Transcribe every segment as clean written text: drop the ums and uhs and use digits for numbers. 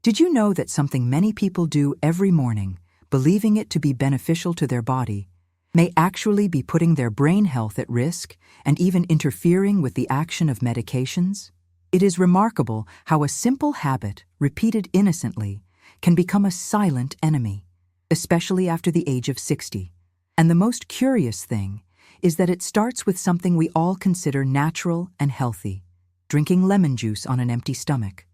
Did you know that something many people do every morning, believing it to be beneficial to their body, may actually be putting their brain health at risk and even interfering with the action of medications? It is remarkable how a simple habit, repeated innocently, can become a silent enemy, especially after the age of 60. And the most curious thing is that it starts with something we all consider natural and healthy: drinking lemon juice on an empty stomach.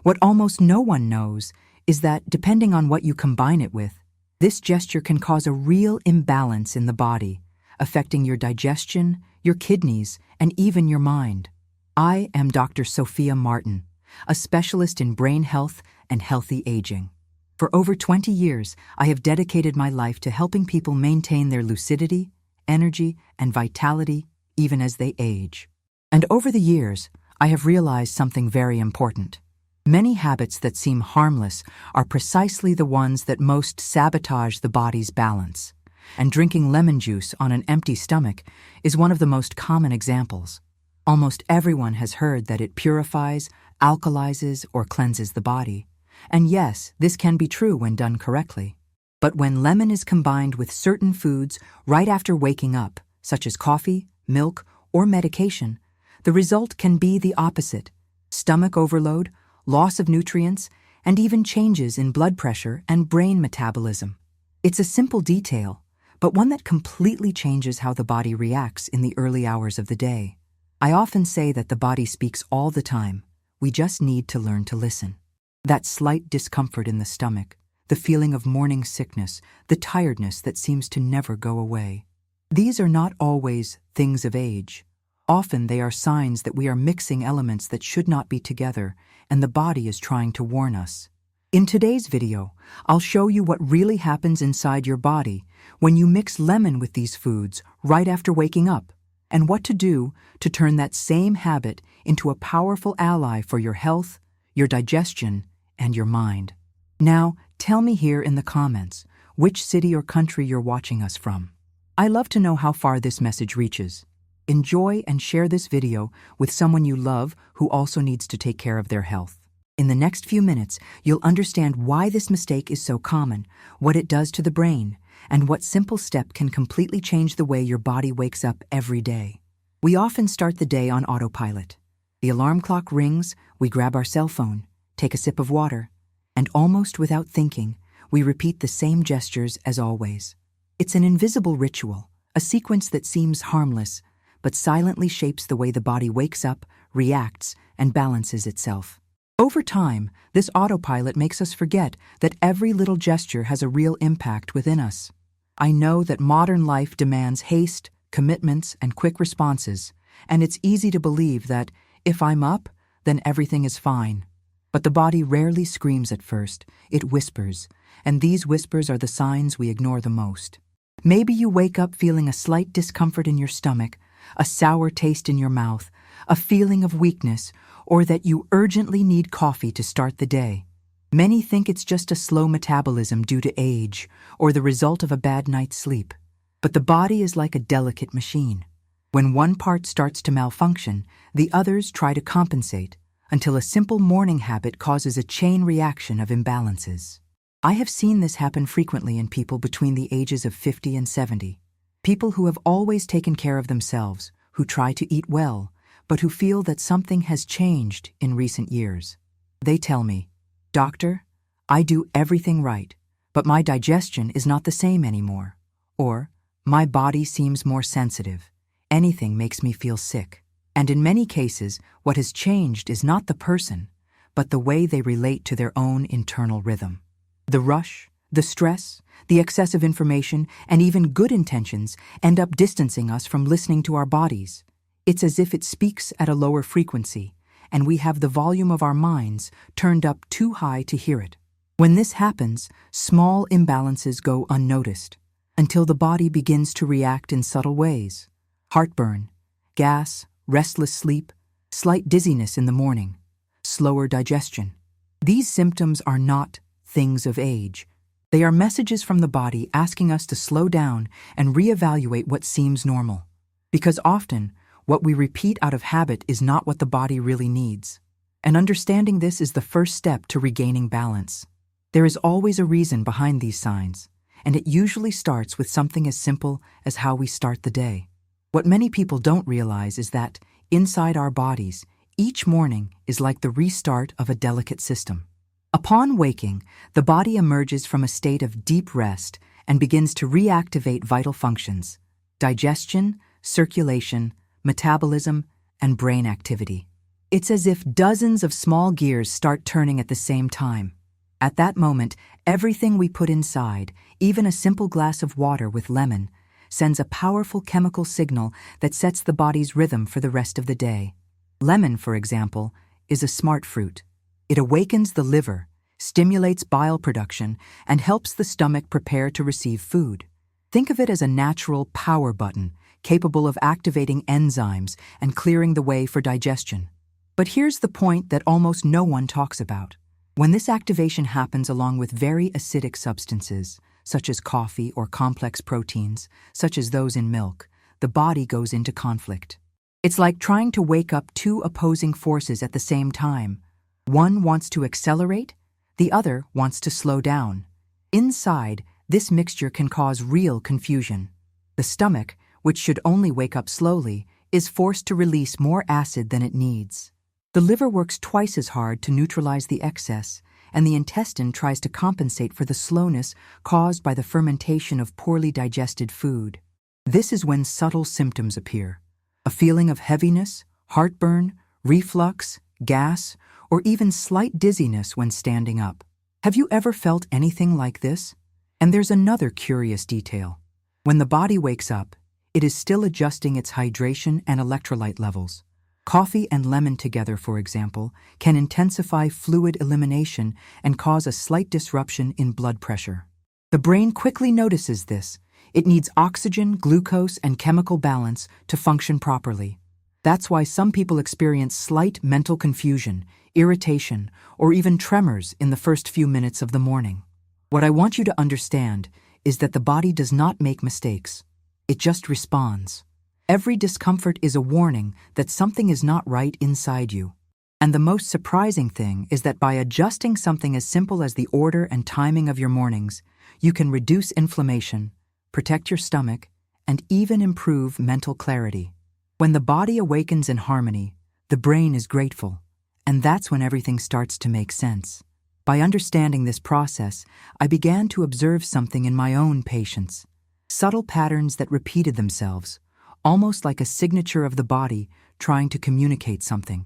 What almost no one knows is that, depending on what you combine it with, this gesture can cause a real imbalance in the body, affecting your digestion, your kidneys, and even your mind. I am Dr. Soffia Martin, a specialist in brain health and healthy aging. For over 20 years, I have dedicated my life to helping people maintain their lucidity, energy, and vitality even as they age. And over the years, I have realized something very important. Many habits that seem harmless are precisely the ones that most sabotage the body's balance. And drinking lemon juice on an empty stomach is one of the most common examples. Almost everyone has heard that it purifies, alkalizes, or cleanses the body. And yes, this can be true when done correctly. But when lemon is combined with certain foods right after waking up, such as coffee, milk, or medication, the result can be the opposite: stomach overload, loss of nutrients, and even changes in blood pressure and brain metabolism. It's a simple detail, but one that completely changes how the body reacts in the early hours of the day. I often say that the body speaks all the time. We just need to learn to listen. That slight discomfort in the stomach, the feeling of morning sickness, the tiredness that seems to never go away. These are not always things of age. Often they are signs that we are mixing elements that should not be together, and the body is trying to warn us. In today's video, I'll show you what really happens inside your body when you mix lemon with these foods right after waking up, and what to do to turn that same habit into a powerful ally for your health, your digestion, and your mind. Now, tell me here in the comments which city or country you're watching us from. I love to know how far this message reaches. Enjoy and share this video with someone you love who also needs to take care of their health. In the next few minutes, you'll understand why this mistake is so common, what it does to the brain, and what simple step can completely change the way your body wakes up every day. We often start the day on autopilot. The alarm clock rings, we grab our cell phone, take a sip of water, and almost without thinking, we repeat the same gestures as always. It's an invisible ritual, a sequence that seems harmless, but silently shapes the way the body wakes up, reacts, and balances itself. Over time, this autopilot makes us forget that every little gesture has a real impact within us. I know that modern life demands haste, commitments, and quick responses, and it's easy to believe that if I'm up, then everything is fine. But the body rarely screams at first, it whispers, and these whispers are the signs we ignore the most. Maybe you wake up feeling a slight discomfort in your stomach, a sour taste in your mouth, a feeling of weakness, or that you urgently need coffee to start the day. Many think it's just a slow metabolism due to age or the result of a bad night's sleep. But the body is like a delicate machine. When one part starts to malfunction, the others try to compensate, until a simple morning habit causes a chain reaction of imbalances. I have seen this happen frequently in people between the ages of 50 and 70. People who have always taken care of themselves, who try to eat well, but who feel that something has changed in recent years. They tell me, "Doctor, I do everything right, but my digestion is not the same anymore." Or, "My body seems more sensitive. Anything makes me feel sick." And in many cases, what has changed is not the person, but the way they relate to their own internal rhythm. The rush, the stress, the excessive information, and even good intentions end up distancing us from listening to our bodies. It's as if it speaks at a lower frequency, and we have the volume of our minds turned up too high to hear it. When this happens, small imbalances go unnoticed, until the body begins to react in subtle ways. Heartburn, gas, restless sleep, slight dizziness in the morning, slower digestion. These symptoms are not things of age. They are messages from the body asking us to slow down and reevaluate what seems normal. Because often, what we repeat out of habit is not what the body really needs. And understanding this is the first step to regaining balance. There is always a reason behind these signs, and it usually starts with something as simple as how we start the day. What many people don't realize is that, inside our bodies, each morning is like the restart of a delicate system. Upon waking, the body emerges from a state of deep rest and begins to reactivate vital functions: digestion, circulation, metabolism, and brain activity. It's as if dozens of small gears start turning at the same time. At that moment, everything we put inside, even a simple glass of water with lemon, sends a powerful chemical signal that sets the body's rhythm for the rest of the day. Lemon, for example, is a smart fruit. It awakens the liver, stimulates bile production, and helps the stomach prepare to receive food. Think of it as a natural power button, capable of activating enzymes and clearing the way for digestion. But here's the point that almost no one talks about. When this activation happens along with very acidic substances, such as coffee or complex proteins, such as those in milk, the body goes into conflict. It's like trying to wake up two opposing forces at the same time. One wants to accelerate, the other wants to slow down. Inside, this mixture can cause real confusion. The stomach, which should only wake up slowly, is forced to release more acid than it needs. The liver works twice as hard to neutralize the excess, and the intestine tries to compensate for the slowness caused by the fermentation of poorly digested food. This is when subtle symptoms appear: a feeling of heaviness, heartburn, reflux, gas, or even slight dizziness when standing up. Have you ever felt anything like this? And there's another curious detail. When the body wakes up, it is still adjusting its hydration and electrolyte levels. Coffee and lemon together, for example, can intensify fluid elimination and cause a slight disruption in blood pressure. The brain quickly notices this. It needs oxygen, glucose, and chemical balance to function properly. That's why some people experience slight mental confusion, irritation, or even tremors in the first few minutes of the morning. What I want you to understand is that the body does not make mistakes. It just responds. Every discomfort is a warning that something is not right inside you. And the most surprising thing is that by adjusting something as simple as the order and timing of your mornings, you can reduce inflammation, protect your stomach, and even improve mental clarity. When the body awakens in harmony, the brain is grateful, and that's when everything starts to make sense. By understanding this process, I began to observe something in my own patients: subtle patterns that repeated themselves, almost like a signature of the body trying to communicate something.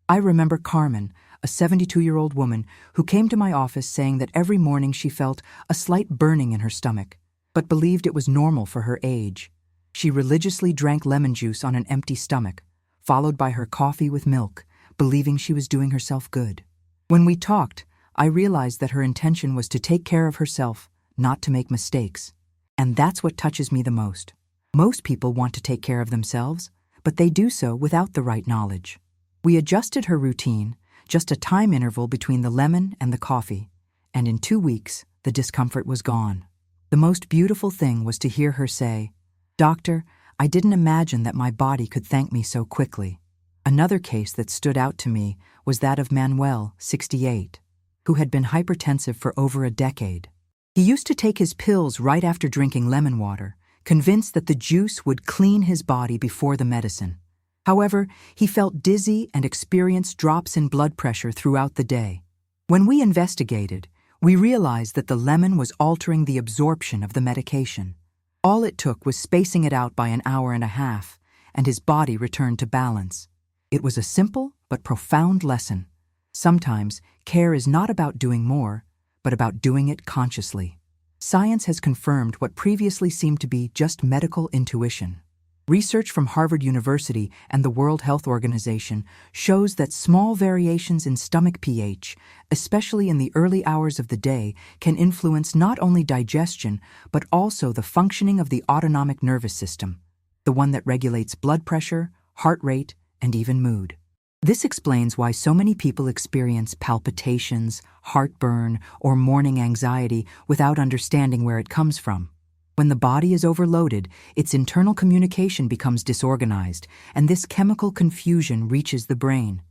I remember Carmen, a 72-year-old woman who came to my office saying that every morning she felt a slight burning in her stomach, but believed it was normal for her age. She religiously drank lemon juice on an empty stomach, followed by her coffee with milk, believing she was doing herself good. When we talked, I realized that her intention was to take care of herself, not to make mistakes. And that's what touches me the most. Most people want to take care of themselves, but they do so without the right knowledge. We adjusted her routine, just a time interval between the lemon and the coffee, and in 2 weeks, the discomfort was gone. The most beautiful thing was to hear her say, "Doctor, I didn't imagine that my body could thank me so quickly." Another case that stood out to me was that of Manuel, 68, who had been hypertensive for over a decade. He used to take his pills right after drinking lemon water, convinced that the juice would clean his body before the medicine. However, he felt dizzy and experienced drops in blood pressure throughout the day. When we investigated, we realized that the lemon was altering the absorption of the medication. All it took was spacing it out by an hour and a half, and his body returned to balance. It was a simple but profound lesson. Sometimes, care is not about doing more, but about doing it consciously. Science has confirmed what previously seemed to be just medical intuition. Research from Harvard University and the World Health Organization shows that small variations in stomach pH, especially in the early hours of the day, can influence not only digestion, but also the functioning of the autonomic nervous system, the one that regulates blood pressure, heart rate, and even mood. This explains why so many people experience palpitations, heartburn, or morning anxiety without understanding where it comes from. When the body is overloaded, its internal communication becomes disorganized, and this chemical confusion reaches the brain.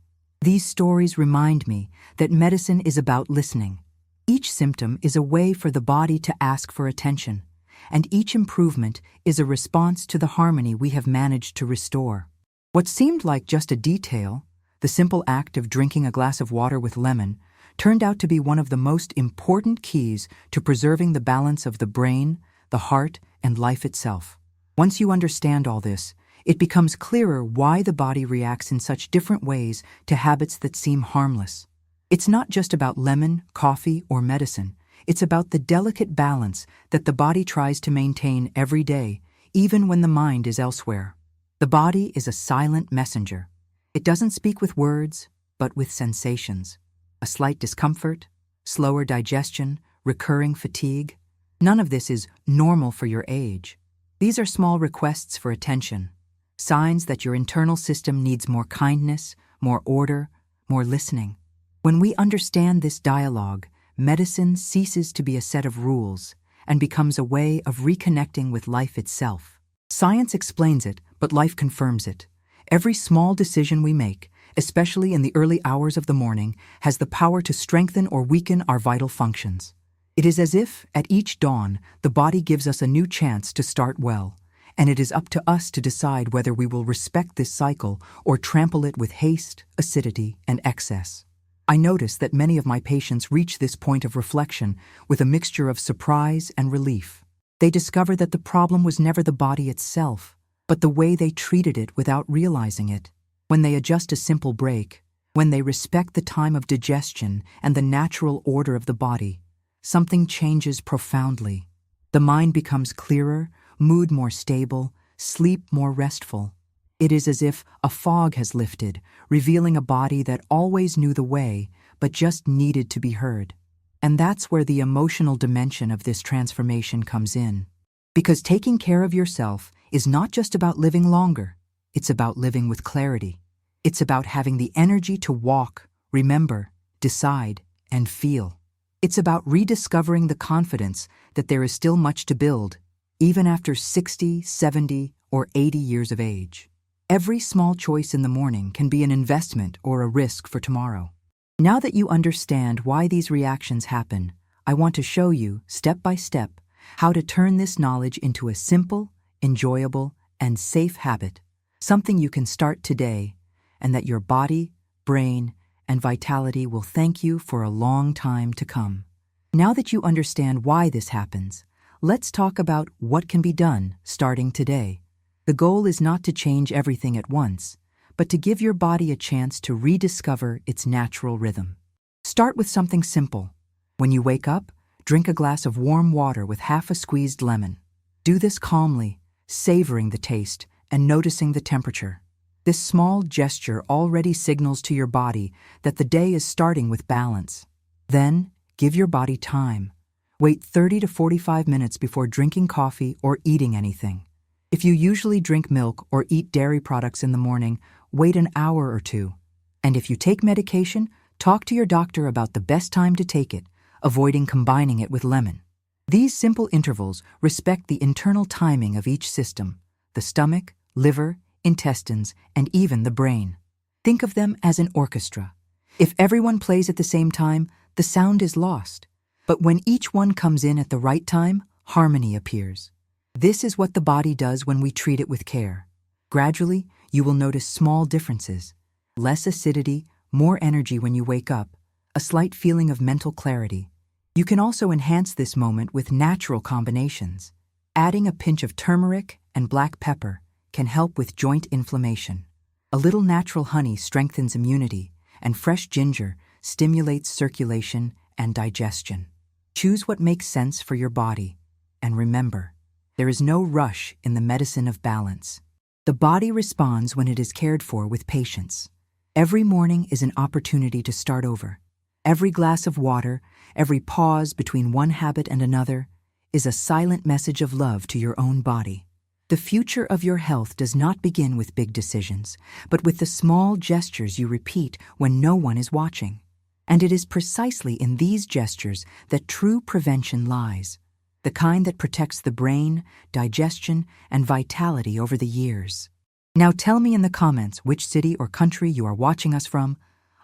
These stories remind me that medicine is about listening. Each symptom is a way for the body to ask for attention, and each improvement is a response to the harmony we have managed to restore. What seemed like just a detail, the simple act of drinking a glass of water with lemon, turned out to be one of the most important keys to preserving the balance of the brain, the heart, and life itself. Once you understand all this, it becomes clearer why the body reacts in such different ways to habits that seem harmless. It's not just about lemon, coffee, or medicine. It's about the delicate balance that the body tries to maintain every day, even when the mind is elsewhere. The body is a silent messenger. It doesn't speak with words, but with sensations. A slight discomfort, slower digestion, recurring fatigue. None of this is normal for your age. These are small requests for attention, signs that your internal system needs more kindness, more order, more listening. When we understand this dialogue, medicine ceases to be a set of rules and becomes a way of reconnecting with life itself. Science explains it, but life confirms it. Every small decision we make, especially in the early hours of the morning, has the power to strengthen or weaken our vital functions. It is as if, at each dawn, the body gives us a new chance to start well, and it is up to us to decide whether we will respect this cycle or trample it with haste, acidity, and excess. I notice that many of my patients reach this point of reflection with a mixture of surprise and relief. They discover that the problem was never the body itself, but the way they treated it without realizing it. When they adjust a simple break, when they respect the time of digestion and the natural order of the body, something changes profoundly. The mind becomes clearer, mood more stable, sleep more restful. It is as if a fog has lifted, revealing a body that always knew the way, but just needed to be heard. And that's where the emotional dimension of this transformation comes in. Because taking care of yourself is not just about living longer, it's about living with clarity. It's about having the energy to walk, remember, decide, and feel. It's about rediscovering the confidence that there is still much to build, even after 60, 70, or 80 years of age. Every small choice in the morning can be an investment or a risk for tomorrow. Now that you understand why these reactions happen, I want to show you, step by step, how to turn this knowledge into a simple, enjoyable, and safe habit, something you can start today, and that your body, brain, and vitality will thank you for a long time to come. Now that you understand why this happens, let's talk about what can be done starting today. The goal is not to change everything at once, but to give your body a chance to rediscover its natural rhythm. Start with something simple. When you wake up, drink a glass of warm water with half a squeezed lemon. Do this calmly, savoring the taste and noticing the temperature. This small gesture already signals to your body that the day is starting with balance. Then, give your body time. Wait 30 to 45 minutes before drinking coffee or eating anything. If you usually drink milk or eat dairy products in the morning, wait an hour or two. And if you take medication, talk to your doctor about the best time to take it, avoiding combining it with lemon. These simple intervals respect the internal timing of each system, the stomach, liver, intestines, and even the brain. Think of them as an orchestra. If everyone plays at the same time, the sound is lost. But when each one comes in at the right time, harmony appears. This is what the body does when we treat it with care. Gradually, you will notice small differences. Less acidity, more energy when you wake up, a slight feeling of mental clarity. You can also enhance this moment with natural combinations. Adding a pinch of turmeric and black pepper can help with joint inflammation. A little natural honey strengthens immunity, and fresh ginger stimulates circulation and digestion. Choose what makes sense for your body, and remember, there is no rush in the medicine of balance. The body responds when it is cared for with patience. Every morning is an opportunity to start over. Every glass of water, every pause between one habit and another, is a silent message of love to your own body. The future of your health does not begin with big decisions, but with the small gestures you repeat when no one is watching. And it is precisely in these gestures that true prevention lies, the kind that protects the brain, digestion, and vitality over the years. Now tell me in the comments which city or country you are watching us from.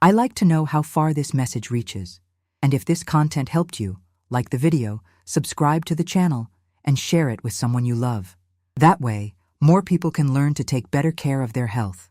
I like to know how far this message reaches. And if this content helped you, like the video, subscribe to the channel, and share it with someone you love. That way, more people can learn to take better care of their health.